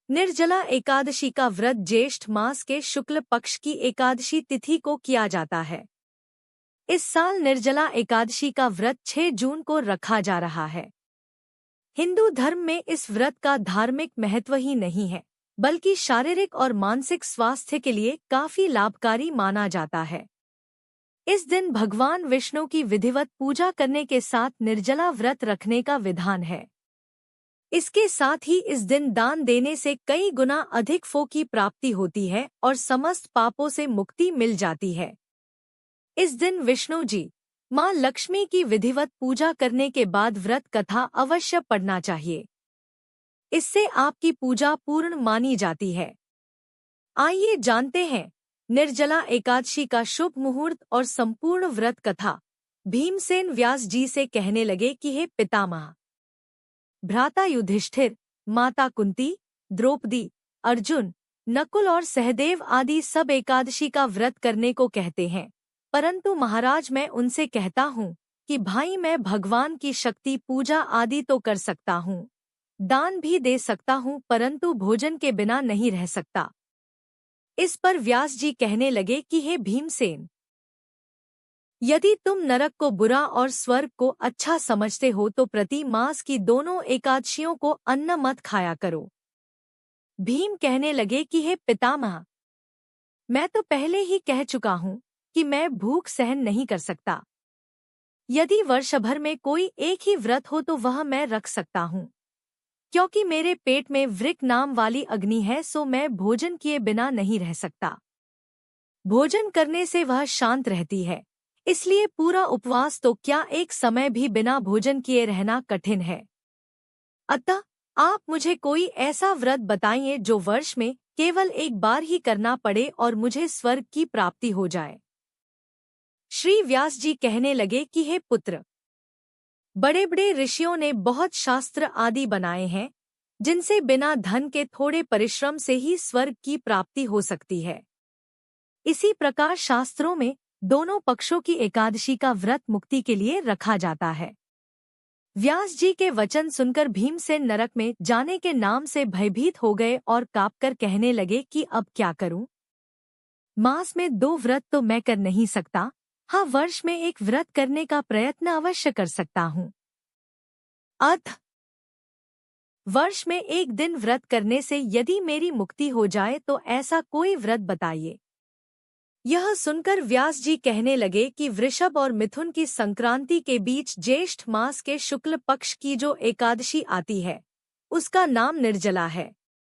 निर्जला एकादशी का व्रत ज्येष्ठ मास के शुक्ल पक्ष की एकादशी तिथि को किया जाता है। इस साल निर्जला एकादशी का व्रत 6 जून को रखा जा रहा है। हिंदू धर्म में इस व्रत का धार्मिक महत्व ही नहीं है, बल्कि शारीरिक और मानसिक स्वास्थ्य के लिए काफी लाभकारी माना जाता है। इस दिन भगवान विष्णु की विधिवत पूजा करने के साथ निर्जला व्रत रखने का विधान है। इसके साथ ही इस दिन दान देने से कई गुना अधिक फल की प्राप्ति होती है और समस्त पापों से मुक्ति मिल जाती है। इस दिन विष्णु जी, मां लक्ष्मी की विधिवत पूजा करने के बाद व्रत कथा अवश्य पढ़ना चाहिए। इससे आपकी पूजा पूर्ण मानी जाती है। आइए जानते हैं निर्जला एकादशी का शुभ मुहूर्त और संपूर्ण व्रत कथा। भीमसेन व्यास जी से कहने लगे कि हे पितामह, भ्राता युधिष्ठिर, माता कुंती, द्रौपदी, अर्जुन, नकुल और सहदेव आदि सब एकादशी का व्रत करने को कहते हैं, परंतु महाराज मैं उनसे कहता हूँ कि भाई मैं भगवान की शक्ति पूजा आदि तो कर सकता हूँ, दान भी दे सकता हूँ, परंतु भोजन के बिना नहीं रह सकता। इस पर व्यास जी कहने लगे कि हे भीमसेन, यदि तुम नरक को बुरा और स्वर्ग को अच्छा समझते हो तो प्रति मास की दोनों एकादशियों को अन्न मत खाया करो। भीम कहने लगे कि हे पितामह, मैं तो पहले ही कह चुका हूँ कि मैं भूख सहन नहीं कर सकता। यदि वर्ष भर में कोई एक ही व्रत हो तो वह मैं रख सकता हूँ, क्योंकि मेरे पेट में वृक नाम वाली अग्नि है, सो मैं भोजन किए बिना नहीं रह सकता। भोजन करने से वह शांत रहती है, इसलिए पूरा उपवास तो क्या एक समय भी बिना भोजन किए रहना कठिन है। अतः आप मुझे कोई ऐसा व्रत बताइए जो वर्ष में केवल एक बार ही करना पड़े और मुझे स्वर्ग की प्राप्ति हो जाए। श्री व्यास जी कहने लगे कि हे पुत्र, बड़े बड़े ऋषियों ने बहुत शास्त्र आदि बनाए हैं, जिनसे बिना धन के थोड़े परिश्रम से ही स्वर्ग की प्राप्ति हो सकती है। इसी प्रकार शास्त्रों में दोनों पक्षों की एकादशी का व्रत मुक्ति के लिए रखा जाता है। व्यास जी के वचन सुनकर भीमसेन नरक में जाने के नाम से भयभीत हो गए और कांपकर कहने लगे कि अब क्या करूं? मास में 2 व्रत तो मैं कर नहीं सकता, हाँ वर्ष में एक व्रत करने का प्रयत्न अवश्य कर सकता हूँ। अतः वर्ष में एक दिन व्रत करने से यदि मेरी मुक्ति हो जाए तो ऐसा कोई व्रत बताइए। यह सुनकर व्यास जी कहने लगे कि वृषभ और मिथुन की संक्रांति के बीच ज्येष्ठ मास के शुक्ल पक्ष की जो एकादशी आती है, उसका नाम निर्जला है।